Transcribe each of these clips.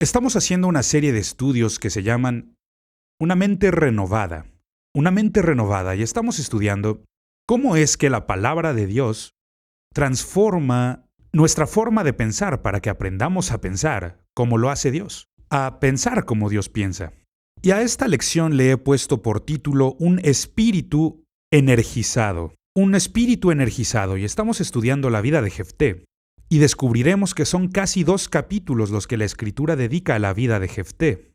Estamos haciendo una serie de estudios que se llaman Una mente renovada. Una mente renovada, y estamos estudiando cómo es que la palabra de Dios transforma nuestra forma de pensar para que aprendamos a pensar como lo hace Dios, a pensar como Dios piensa. Y a esta lección le he puesto por título Un espíritu energizado. Un espíritu energizado, y estamos estudiando la vida de Jefté. Y descubriremos que son casi 2 capítulos los que la Escritura dedica a la vida de Jefté.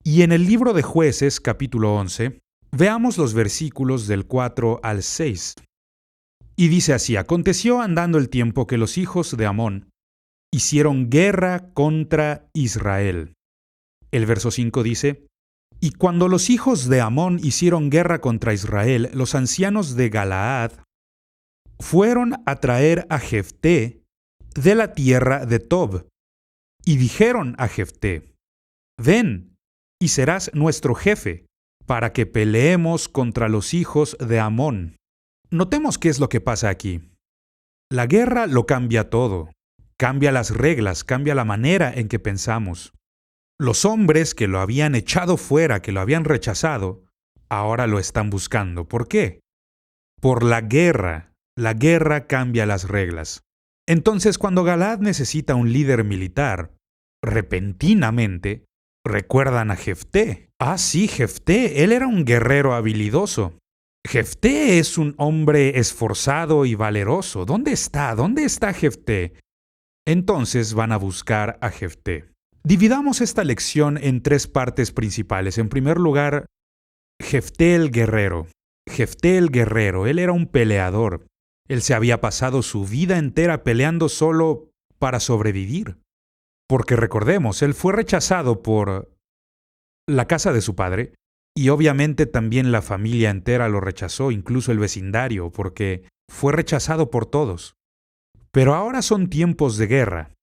Y en el libro de Jueces, capítulo 11, veamos los versículos del 4 al 6. Y dice así: Aconteció andando el tiempo que los hijos de Amón hicieron guerra contra Israel. El verso 5 dice: Y cuando los hijos de Amón hicieron guerra contra Israel, los ancianos de Galaad fueron a traer a Jefté de la tierra de Tob, y dijeron a Jefté: Ven, y serás nuestro jefe, para que peleemos contra los hijos de Amón. Notemos qué es lo que pasa aquí. La guerra lo cambia todo, cambia las reglas, cambia la manera en que pensamos. Los hombres que lo habían echado fuera, que lo habían rechazado, ahora lo están buscando. ¿Por qué? Por la guerra. La guerra cambia las reglas. Entonces, cuando Galaad necesita un líder militar, repentinamente recuerdan a Jefté. Ah, sí, Jefté, él era un guerrero habilidoso. Jefté es un hombre esforzado y valeroso. ¿Dónde está? ¿Dónde está Jefté? Entonces van a buscar a Jefté. Dividamos esta lección en 3 partes principales. En primer lugar, Jefté el guerrero. Jefté el guerrero, él era un peleador. Él se había pasado su vida entera peleando solo para sobrevivir. Porque recordemos, él fue rechazado por la casa de su padre, y obviamente también la familia entera lo rechazó, incluso el vecindario, porque fue rechazado por todos. Pero ahora son tiempos de guerra,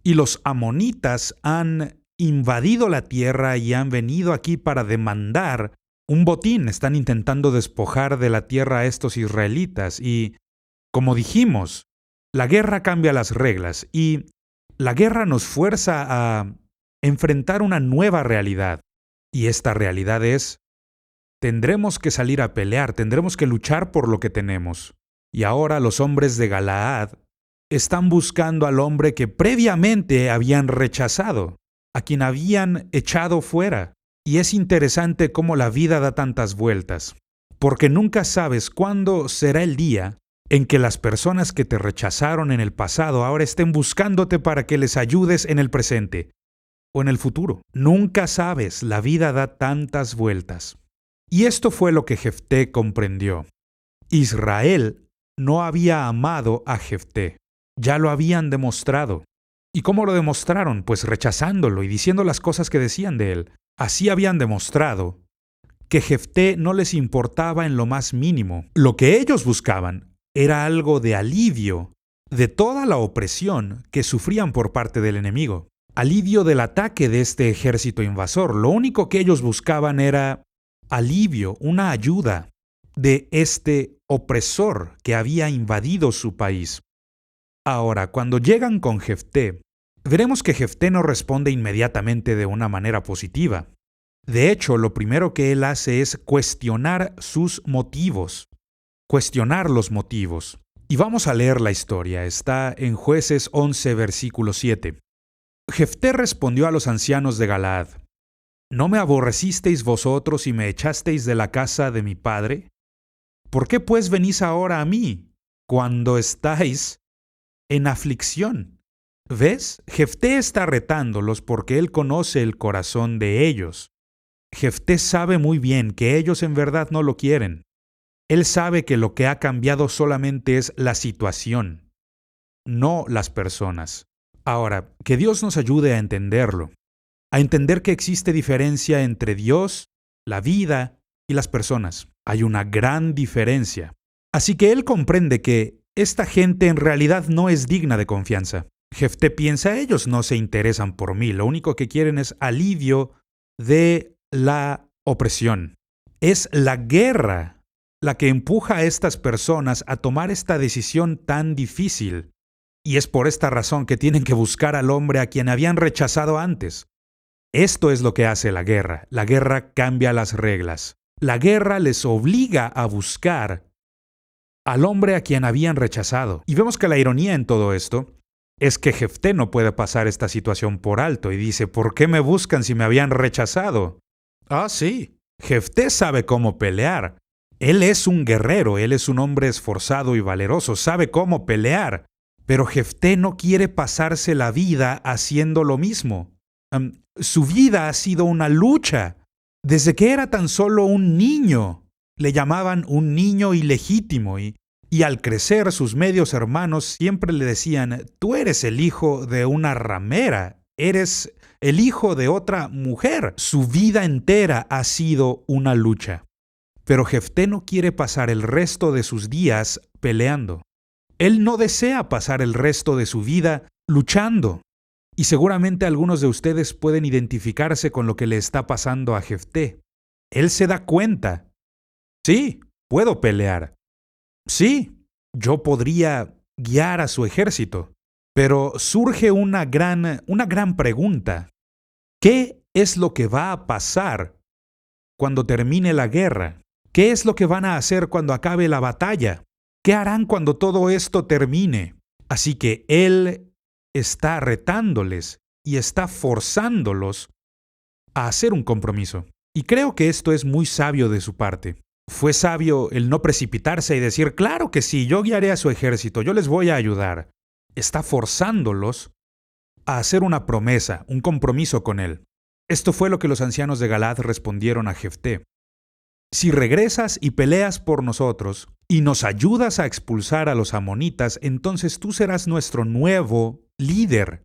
y los amonitas han invadido la tierra y han venido aquí para demandar un botín. Están intentando despojar de la tierra a estos israelitas, y como dijimos, la guerra cambia las reglas y la guerra nos fuerza a enfrentar una nueva realidad. Y esta realidad es: tendremos que salir a pelear, tendremos que luchar por lo que tenemos. Y ahora los hombres de Galaad están buscando al hombre que previamente habían rechazado, a quien habían echado fuera. Y es interesante cómo la vida da tantas vueltas, porque nunca sabes cuándo será el día en que las personas que te rechazaron en el pasado ahora estén buscándote para que les ayudes en el presente o en el futuro. Nunca sabes, la vida da tantas vueltas. Y esto fue lo que Jefté comprendió. Israel no había amado a Jefté. Ya lo habían demostrado. ¿Y cómo lo demostraron? Pues rechazándolo y diciendo las cosas que decían de él. Así habían demostrado que Jefté no les importaba en lo más mínimo. Lo que ellos buscaban era algo de alivio de toda la opresión que sufrían por parte del enemigo. Alivio del ataque de este ejército invasor. Lo único que ellos buscaban era alivio, una ayuda de este opresor que había invadido su país. Ahora, cuando llegan con Jefté, veremos que Jefté no responde inmediatamente de una manera positiva. De hecho, lo primero que él hace es cuestionar sus motivos. Cuestionar los motivos. Y vamos a leer la historia. Está en Jueces 11, versículo 7. Jefté respondió a los ancianos de Galaad: ¿No me aborrecisteis vosotros y me echasteis de la casa de mi padre? ¿Por qué pues venís ahora a mí, cuando estáis en aflicción? ¿Ves? Jefté está retándolos porque él conoce el corazón de ellos. Jefté sabe muy bien que ellos en verdad no lo quieren. Él sabe que lo que ha cambiado solamente es la situación, no las personas. Ahora, que Dios nos ayude a entenderlo, a entender que existe diferencia entre Dios, la vida y las personas. Hay una gran diferencia. Así que él comprende que esta gente en realidad no es digna de confianza. Jefté piensa: ellos no se interesan por mí, lo único que quieren es alivio de la opresión. Es la guerra la que empuja a estas personas a tomar esta decisión tan difícil. Y es por esta razón que tienen que buscar al hombre a quien habían rechazado antes. Esto es lo que hace la guerra. La guerra cambia las reglas. La guerra les obliga a buscar al hombre a quien habían rechazado. Y vemos que la ironía en todo esto es que Jefté no puede pasar esta situación por alto y dice, ¿por qué me buscan si me habían rechazado? Ah, sí, Jefté sabe cómo pelear. Él es un guerrero, él es un hombre esforzado y valeroso, sabe cómo pelear. Pero Jefté no quiere pasarse la vida haciendo lo mismo. Su vida ha sido una lucha. Desde que era tan solo un niño, le llamaban un niño ilegítimo y al crecer sus medios hermanos siempre le decían, tú eres el hijo de una ramera, eres el hijo de otra mujer. Su vida entera ha sido una lucha. Pero Jefté no quiere pasar el resto de sus días peleando. Él no desea pasar el resto de su vida luchando. Y seguramente algunos de ustedes pueden identificarse con lo que le está pasando a Jefté. Él se da cuenta. Sí, puedo pelear. Sí, yo podría guiar a su ejército. Pero surge una gran pregunta. ¿Qué es lo que va a pasar cuando termine la guerra? ¿Qué es lo que van a hacer cuando acabe la batalla? ¿Qué harán cuando todo esto termine? Así que él está retándoles y está forzándolos a hacer un compromiso. Y creo que esto es muy sabio de su parte. Fue sabio el no precipitarse y decir, claro que sí, yo guiaré a su ejército, yo les voy a ayudar. Está forzándolos a hacer una promesa, un compromiso con él. Esto fue lo que los ancianos de Galaad respondieron a Jefté. Si regresas y peleas por nosotros y nos ayudas a expulsar a los amonitas, entonces tú serás nuestro nuevo líder,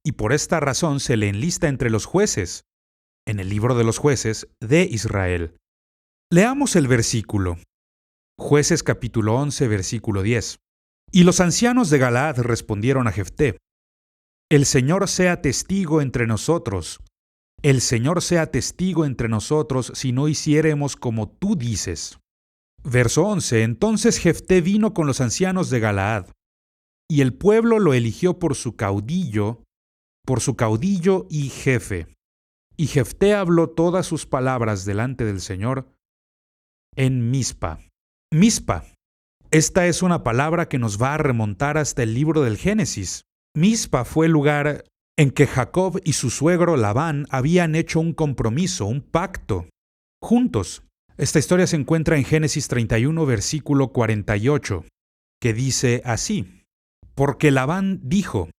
y por esta razón se le enlista entre los jueces, en el libro de los jueces de Israel. Leamos el versículo. Jueces capítulo 11, versículo 10. Y los ancianos de Galaad respondieron a Jefté, el Señor sea testigo entre nosotros. El Señor sea testigo entre nosotros si no hiciéremos como tú dices. Verso 11. Entonces Jefté vino con los ancianos de Galaad, y el pueblo lo eligió por su caudillo y jefe. Y Jefté habló todas sus palabras delante del Señor en Mizpa. Mizpa. Esta es una palabra que nos va a remontar hasta el libro del Génesis. Mizpa fue el lugar en que Jacob y su suegro Labán habían hecho un compromiso, un pacto, juntos. Esta historia se encuentra en Génesis 31, versículo 48, que dice así: porque Labán dijo,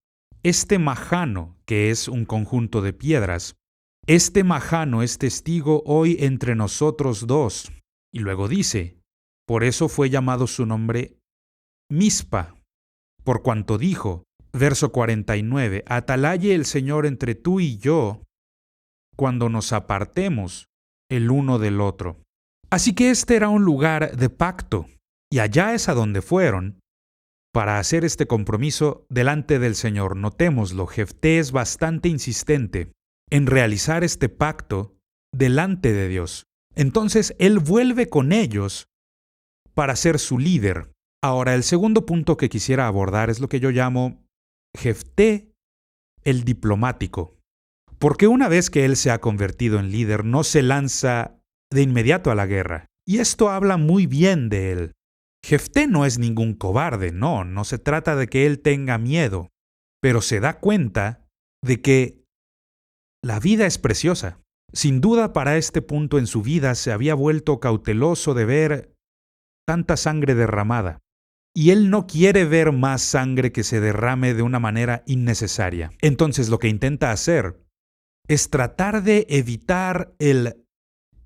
este majano, que es un conjunto de piedras, este majano es testigo hoy entre nosotros dos. Y luego dice, por eso fue llamado su nombre Mizpa, por cuanto dijo, verso 49, atalaye el Señor entre tú y yo cuando nos apartemos el uno del otro. Así que este era un lugar de pacto, y allá es a donde fueron para hacer este compromiso delante del Señor. Notémoslo, Jefté es bastante insistente en realizar este pacto delante de Dios. Entonces él vuelve con ellos para ser su líder. Ahora, el segundo punto que quisiera abordar es lo que yo llamo Jefté el diplomático. Porque una vez que él se ha convertido en líder, no se lanza de inmediato a la guerra. Y esto habla muy bien de él. Jefté no es ningún cobarde, no se trata de que él tenga miedo, pero se da cuenta de que la vida es preciosa. Sin duda, para este punto en su vida se había vuelto cauteloso de ver tanta sangre derramada. Y él no quiere ver más sangre que se derrame de una manera innecesaria. Entonces lo que intenta hacer es tratar de evitar el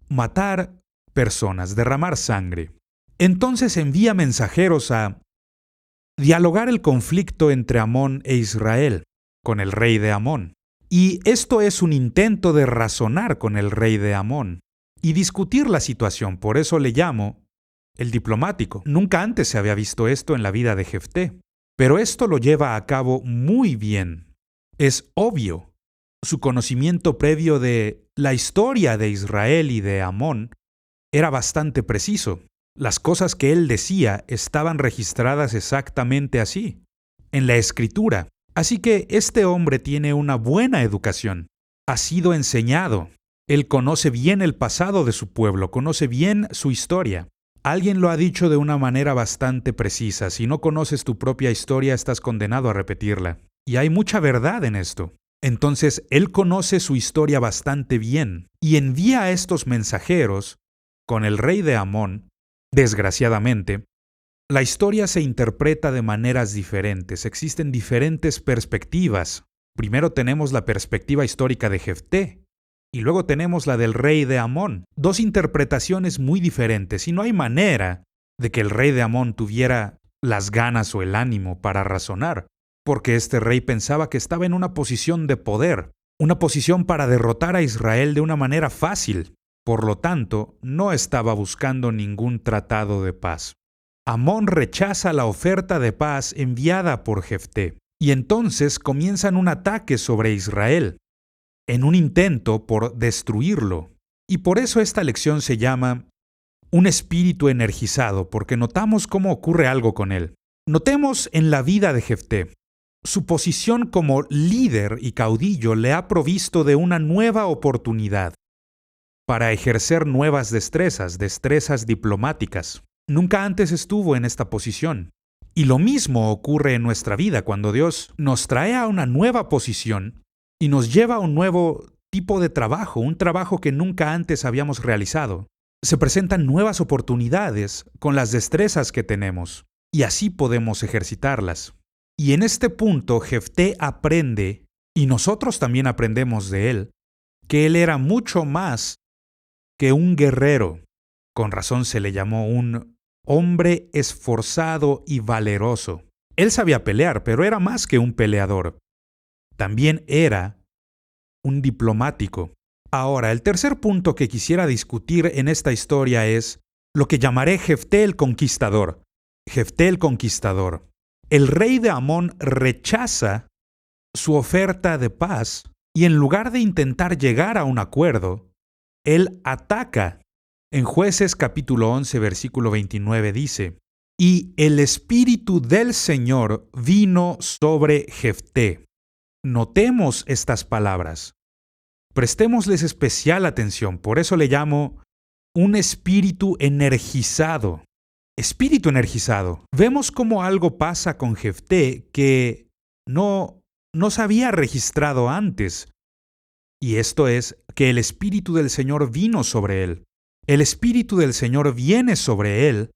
matar personas, derramar sangre. Entonces envía mensajeros a dialogar el conflicto entre Amón e Israel, con el rey de Amón. Y esto es un intento de razonar con el rey de Amón y discutir la situación. Por eso le llamo el diplomático. Nunca antes se había visto esto en la vida de Jefté, pero esto lo lleva a cabo muy bien. Es obvio. Su conocimiento previo de la historia de Israel y de Amón era bastante preciso. Las cosas que él decía estaban registradas exactamente así, en la Escritura. Así que este hombre tiene una buena educación. ha sido enseñado. Él conoce bien el pasado de su pueblo, conoce bien su historia. Alguien lo ha dicho de una manera bastante precisa: si no conoces tu propia historia, estás condenado a repetirla. Y hay mucha verdad en esto. Entonces, Él conoce su historia bastante bien y envía a estos mensajeros con el rey de Amón. Desgraciadamente, la historia se interpreta de maneras diferentes. Existen diferentes perspectivas. Primero tenemos la perspectiva histórica de Jefté y luego tenemos la del rey de Amón. Dos interpretaciones muy diferentes, y no hay manera de que el rey de Amón tuviera las ganas o el ánimo para razonar, porque este rey pensaba que estaba en una posición de poder, una posición para derrotar a Israel de una manera fácil. Por lo tanto, no estaba buscando ningún tratado de paz. Amón rechaza la oferta de paz enviada por Jefté, y entonces comienzan un ataque sobre Israel, en un intento por destruirlo. Y por eso esta lección se llama un espíritu energizado, porque notamos cómo ocurre algo con él. Notemos en la vida de Jefté. Su posición como líder y caudillo le ha provisto de una nueva oportunidad para ejercer nuevas destrezas diplomáticas. Nunca antes estuvo en esta posición. Y lo mismo ocurre en nuestra vida cuando Dios nos trae a una nueva posición y nos lleva a un nuevo tipo de trabajo, un trabajo que nunca antes habíamos realizado. Se presentan nuevas oportunidades con las destrezas que tenemos, y así podemos ejercitarlas. Y en este punto Jefté aprende, y nosotros también aprendemos de él, que él era mucho más que un guerrero. Con razón se le llamó un hombre esforzado y valeroso. Él sabía pelear, pero era más que un peleador. También era un diplomático. Ahora, el tercer punto que quisiera discutir en esta historia es lo que llamaré Jefté el Conquistador. Jefté el Conquistador. El rey de Amón rechaza su oferta de paz y en lugar de intentar llegar a un acuerdo, él ataca. En Jueces capítulo 11, versículo 29 dice: «Y el Espíritu del Señor vino sobre Jefté». Notemos estas palabras. Prestémosles especial atención, por eso le llamo un espíritu energizado. Espíritu energizado. Vemos cómo algo pasa con Jefté que no se había registrado antes. Y esto es que el Espíritu del Señor vino sobre él. El Espíritu del Señor viene sobre él.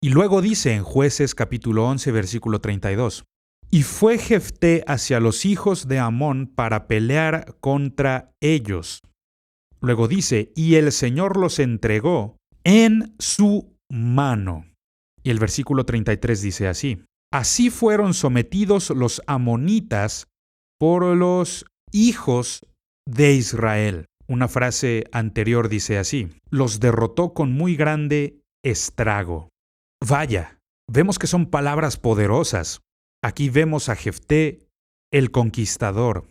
Y luego dice en Jueces capítulo 11, versículo 32. «Y fue Jefté hacia los hijos de Amón para pelear contra ellos». Luego dice: «Y el Señor los entregó en su mano». Y el versículo 33 dice así: «Así fueron sometidos los amonitas por los hijos de Israel». Una frase anterior dice así: «Los derrotó con muy grande estrago». Vaya, vemos que son palabras poderosas. Aquí vemos a Jefté, el conquistador.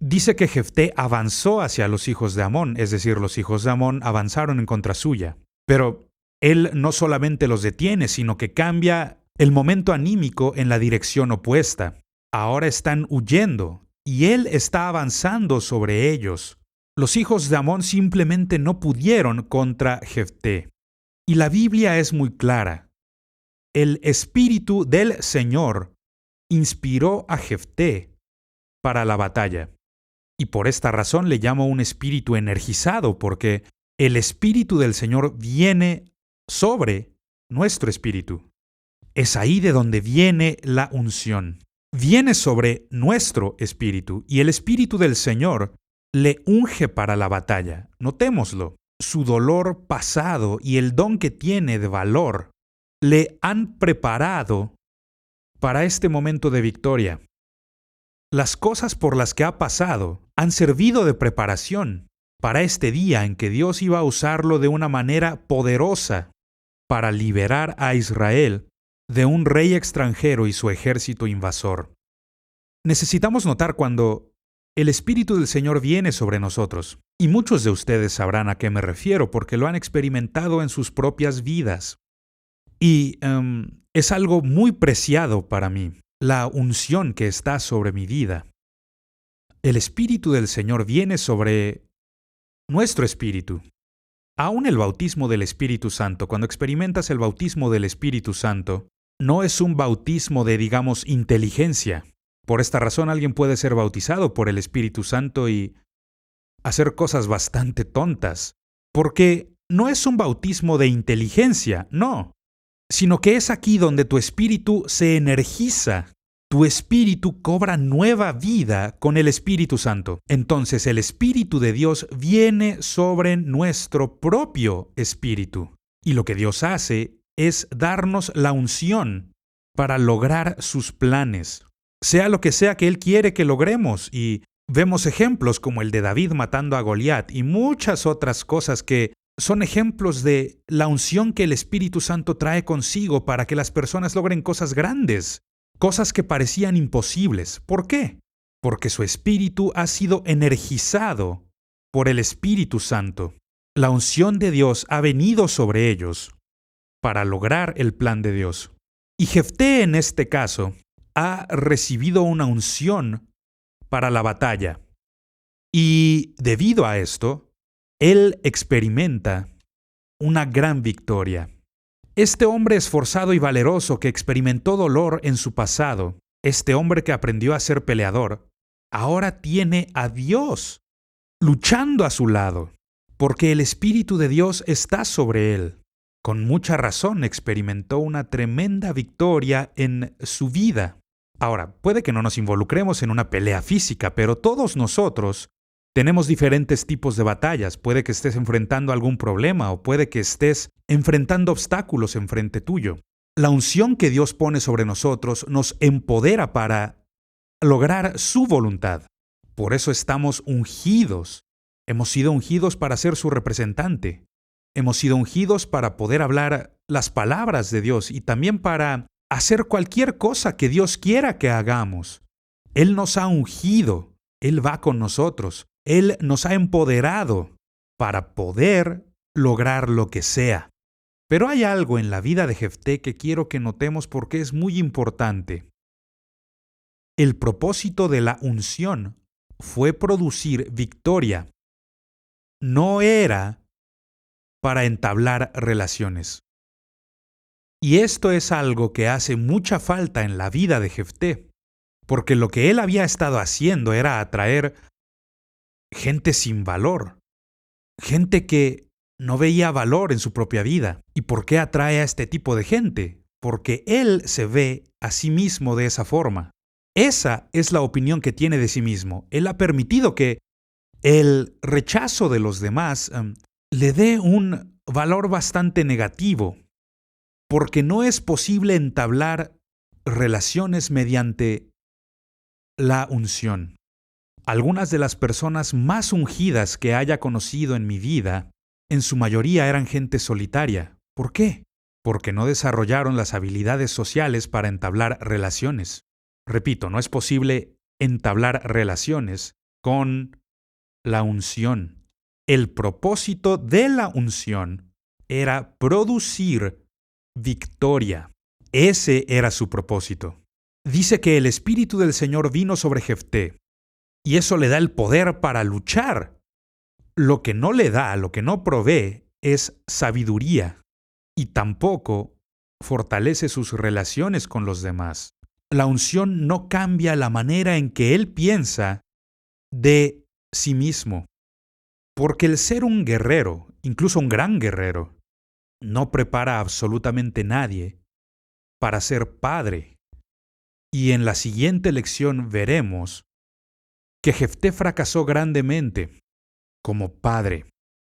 Dice que Jefté avanzó hacia los hijos de Amón, es decir, los hijos de Amón avanzaron en contra suya. Pero él no solamente los detiene, sino que cambia el momento anímico en la dirección opuesta. Ahora están huyendo y él está avanzando sobre ellos. Los hijos de Amón simplemente no pudieron contra Jefté. Y la Biblia es muy clara. El Espíritu del Señor inspiró a Jefté para la batalla. Y por esta razón le llamo un espíritu energizado, porque el Espíritu del Señor viene sobre nuestro espíritu. Es ahí de donde viene la unción. Viene sobre nuestro espíritu y el Espíritu del Señor le unge para la batalla. Notémoslo. Su dolor pasado y el don que tiene de valor le han preparado para este momento de victoria. Las cosas por las que ha pasado han servido de preparación para este día en que Dios iba a usarlo de una manera poderosa para liberar a Israel de un rey extranjero y su ejército invasor. Necesitamos notar cuando el Espíritu del Señor viene sobre nosotros, y muchos de ustedes sabrán a qué me refiero porque lo han experimentado en sus propias vidas. Y es algo muy preciado para mí, la unción que está sobre mi vida. El Espíritu del Señor viene sobre nuestro espíritu. Aún el bautismo del Espíritu Santo, cuando experimentas el bautismo del Espíritu Santo, no es un bautismo de, digamos, inteligencia. Por esta razón alguien puede ser bautizado por el Espíritu Santo y hacer cosas bastante tontas, porque no es un bautismo de inteligencia, no, sino que es aquí donde tu espíritu se energiza. Tu espíritu cobra nueva vida con el Espíritu Santo. Entonces el Espíritu de Dios viene sobre nuestro propio espíritu. Y lo que Dios hace es darnos la unción para lograr sus planes, sea lo que sea que Él quiere que logremos. Y vemos ejemplos como el de David matando a Goliat y muchas otras cosas que son ejemplos de la unción que el Espíritu Santo trae consigo para que las personas logren cosas grandes. Cosas que parecían imposibles. ¿Por qué? Porque su espíritu ha sido energizado por el Espíritu Santo. La unción de Dios ha venido sobre ellos para lograr el plan de Dios. Y Jefté, en este caso, ha recibido una unción para la batalla. Y debido a esto, él experimenta una gran victoria. Este hombre esforzado y valeroso que experimentó dolor en su pasado, este hombre que aprendió a ser peleador, ahora tiene a Dios luchando a su lado, porque el Espíritu de Dios está sobre él. Con mucha razón experimentó una tremenda victoria en su vida. Ahora, puede que no nos involucremos en una pelea física, pero todos nosotros tenemos diferentes tipos de batallas. Puede que estés enfrentando algún problema o puede que estés enfrentando obstáculos enfrente tuyo. La unción que Dios pone sobre nosotros nos empodera para lograr su voluntad. Por eso estamos ungidos. Hemos sido ungidos para ser su representante. Hemos sido ungidos para poder hablar las palabras de Dios y también para hacer cualquier cosa que Dios quiera que hagamos. Él nos ha ungido. Él va con nosotros. Él nos ha empoderado para poder lograr lo que sea. Pero hay algo en la vida de Jefté que quiero que notemos porque es muy importante. El propósito de la unción fue producir victoria. No era para entablar relaciones. Y esto es algo que hace mucha falta en la vida de Jefté, porque lo que él había estado haciendo era atraer gente sin valor, gente que no veía valor en su propia vida. ¿Y por qué atrae a este tipo de gente? Porque él se ve a sí mismo de esa forma. Esa es la opinión que tiene de sí mismo. Él ha permitido que el rechazo de los demás le dé un valor bastante negativo, porque no es posible entablar relaciones mediante la unción. Algunas de las personas más ungidas que haya conocido en mi vida, en su mayoría eran gente solitaria. ¿Por qué? Porque no desarrollaron las habilidades sociales para entablar relaciones. Repito, no es posible entablar relaciones con la unción. El propósito de la unción era producir victoria. Ese era su propósito. Dice que el Espíritu del Señor vino sobre Jefté. Y eso le da el poder para luchar. Lo que no le da, lo que no provee, es sabiduría. Y tampoco fortalece sus relaciones con los demás. La unción no cambia la manera en que él piensa de sí mismo. Porque el ser un guerrero, incluso un gran guerrero, no prepara a absolutamente nadie para ser padre. Y en la siguiente lección veremos que Jefté fracasó grandemente como padre,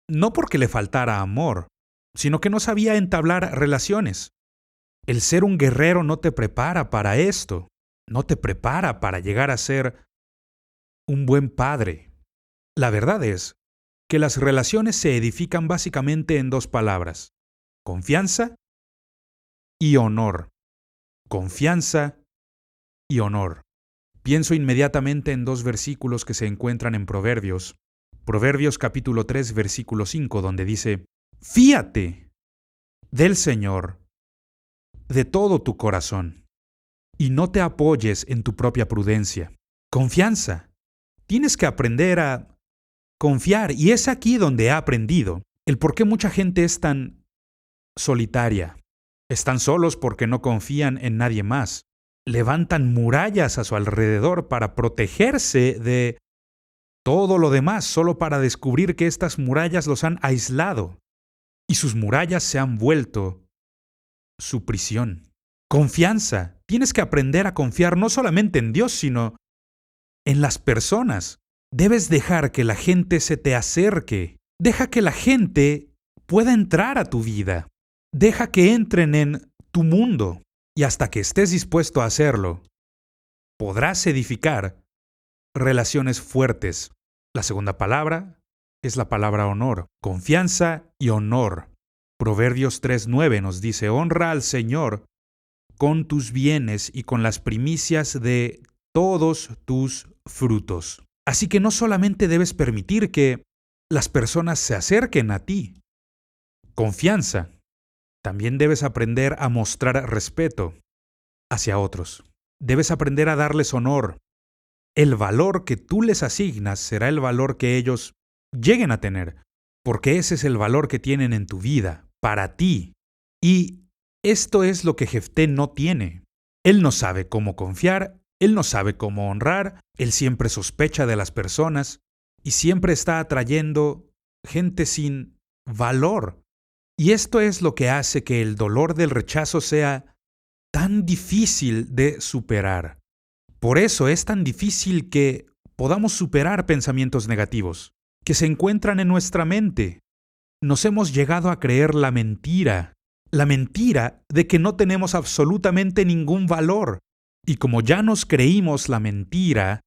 no porque le faltara amor, sino que no sabía entablar relaciones. El ser un guerrero no te prepara para esto, no te prepara para llegar a ser un buen padre. La verdad es que las relaciones se edifican básicamente en dos palabras: confianza y honor. Confianza y honor. Pienso inmediatamente en dos versículos que se encuentran en Proverbios. Proverbios capítulo 3, versículo 5, donde dice: Fíate del Señor de todo tu corazón y no te apoyes en tu propia prudencia. Confianza tienes que aprender a confiar. Y es aquí donde he aprendido el por qué mucha gente es tan solitaria. Están solos porque no confían en nadie más. Levantan murallas a su alrededor para protegerse de todo lo demás, solo para descubrir que estas murallas los han aislado y sus murallas se han vuelto su prisión. Confianza. Tienes que aprender a confiar no solamente en Dios, sino en las personas. Debes dejar que la gente se te acerque. Deja que la gente pueda entrar a tu vida. Deja que entren en tu mundo. Y hasta que estés dispuesto a hacerlo, podrás edificar relaciones fuertes. La segunda palabra es la palabra honor. Confianza y honor. Proverbios 3:9 nos dice: honra al Señor con tus bienes y con las primicias de todos tus frutos. Así que no solamente debes permitir que las personas se acerquen a ti. Confianza. También debes aprender a mostrar respeto hacia otros. Debes aprender a darles honor. El valor que tú les asignas será el valor que ellos lleguen a tener, porque ese es el valor que tienen en tu vida, para ti. Y esto es lo que Jefté no tiene. Él no sabe cómo confiar, él no sabe cómo honrar, él siempre sospecha de las personas y siempre está atrayendo gente sin valor. Y esto es lo que hace que el dolor del rechazo sea tan difícil de superar. Por eso es tan difícil que podamos superar pensamientos negativos que se encuentran en nuestra mente. Nos hemos llegado a creer la mentira de que no tenemos absolutamente ningún valor. Y como ya nos creímos la mentira,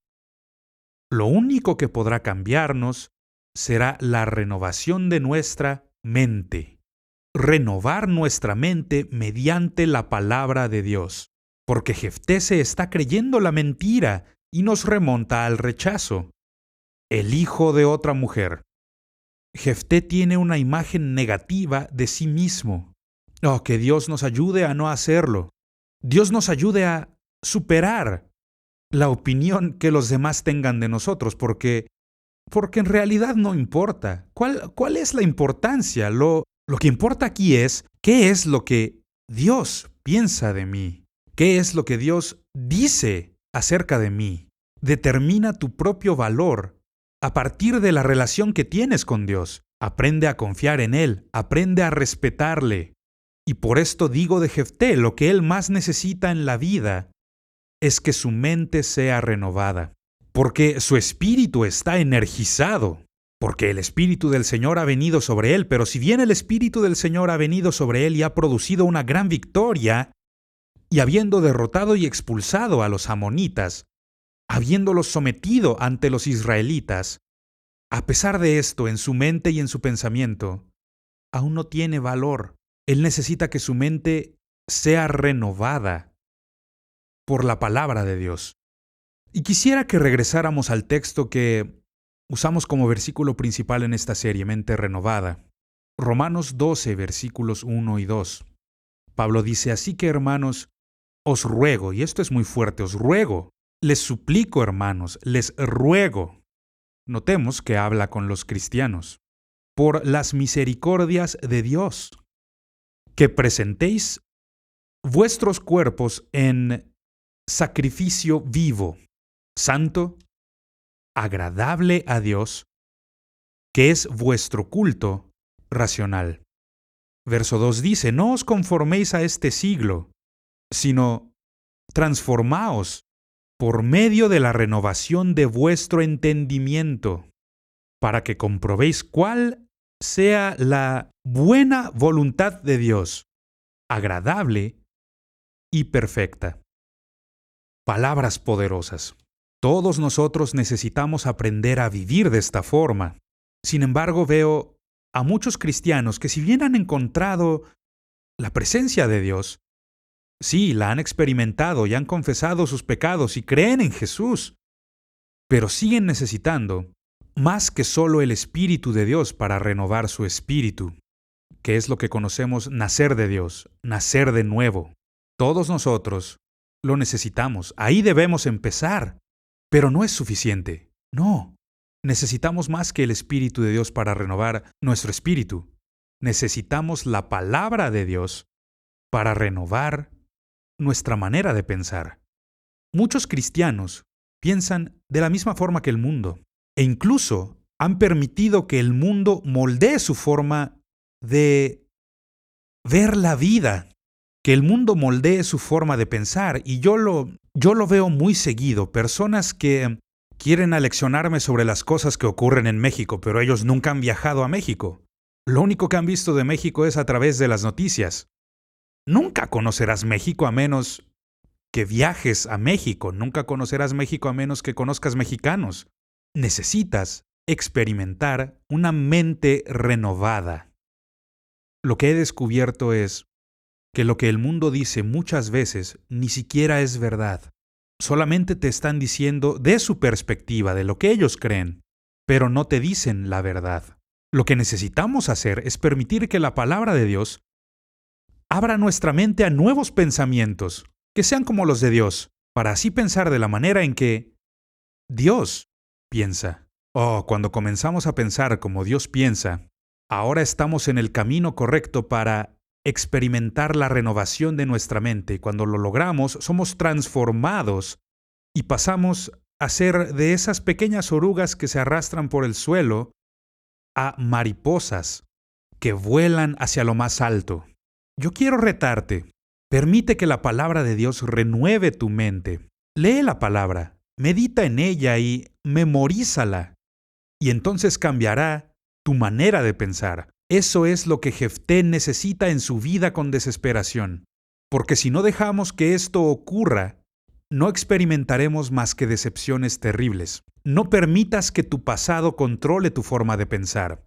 lo único que podrá cambiarnos será la renovación de nuestra mente. Renovar nuestra mente mediante la palabra de Dios. Porque Jefté se está creyendo la mentira y nos remonta al rechazo. El hijo de otra mujer. Jefté tiene una imagen negativa de sí mismo. Oh, que Dios nos ayude a no hacerlo. Dios nos ayude a superar la opinión que los demás tengan de nosotros, porque en realidad no importa. ¿Cuál es la importancia? Lo que importa aquí es qué es lo que Dios piensa de mí. ¿Qué es lo que Dios dice acerca de mí? Determina tu propio valor a partir de la relación que tienes con Dios. Aprende a confiar en Él, aprende a respetarle. Y por esto digo de Jefté, lo que él más necesita en la vida es que su mente sea renovada, porque su espíritu está energizado, porque el Espíritu del Señor ha venido sobre él, pero si bien el Espíritu del Señor ha venido sobre él y ha producido una gran victoria, y habiendo derrotado y expulsado a los amonitas, habiéndolos sometido ante los israelitas, a pesar de esto, en su mente y en su pensamiento, aún no tiene valor. Él necesita que su mente sea renovada por la palabra de Dios. Y quisiera que regresáramos al texto que usamos como versículo principal en esta serie, Mente Renovada. Romanos 12, versículos 1 y 2. Pablo dice: así que, hermanos, os ruego, y esto es muy fuerte, os ruego, les suplico, hermanos, les ruego. Notemos que habla con los cristianos. Por las misericordias de Dios, que presentéis vuestros cuerpos en sacrificio vivo, santo, agradable a Dios, que es vuestro culto racional. Verso 2 dice: no os conforméis a este siglo, sino transformaos por medio de la renovación de vuestro entendimiento, para que comprobéis cuál sea la buena voluntad de Dios, agradable y perfecta. Palabras poderosas. Todos nosotros necesitamos aprender a vivir de esta forma. Sin embargo, veo a muchos cristianos que, si bien han encontrado la presencia de Dios, sí, la han experimentado y han confesado sus pecados y creen en Jesús, pero siguen necesitando más que solo el Espíritu de Dios para renovar su espíritu, que es lo que conocemos nacer de Dios, nacer de nuevo. Todos nosotros lo necesitamos, ahí debemos empezar, pero no es suficiente. No, necesitamos más que el Espíritu de Dios para renovar nuestro espíritu. Necesitamos la palabra de Dios para renovar nuestra manera de pensar. Muchos cristianos piensan de la misma forma que el mundo, e incluso han permitido que el mundo moldee su forma de ver la vida, que el mundo moldee su forma de pensar, y yo lo veo muy seguido. Personas que quieren aleccionarme sobre las cosas que ocurren en México, pero ellos nunca han viajado a México. Lo único que han visto de México es a través de las noticias. Nunca conocerás México a menos que viajes a México. Nunca conocerás México a menos que conozcas mexicanos. Necesitas experimentar una mente renovada. Lo que he descubierto es que lo que el mundo dice muchas veces ni siquiera es verdad. Solamente te están diciendo de su perspectiva, de lo que ellos creen, pero no te dicen la verdad. Lo que necesitamos hacer es permitir que la palabra de Dios abra nuestra mente a nuevos pensamientos, que sean como los de Dios, para así pensar de la manera en que Dios piensa. Oh, cuando comenzamos a pensar como Dios piensa, ahora estamos en el camino correcto para experimentar la renovación de nuestra mente. Cuando lo logramos, somos transformados y pasamos a ser de esas pequeñas orugas que se arrastran por el suelo a mariposas que vuelan hacia lo más alto. Yo quiero retarte. Permite que la palabra de Dios renueve tu mente. Lee la palabra, medita en ella y memorízala. Y entonces cambiará tu manera de pensar. Eso es lo que Jefté necesita en su vida con desesperación. Porque si no dejamos que esto ocurra, no experimentaremos más que decepciones terribles. No permitas que tu pasado controle tu forma de pensar.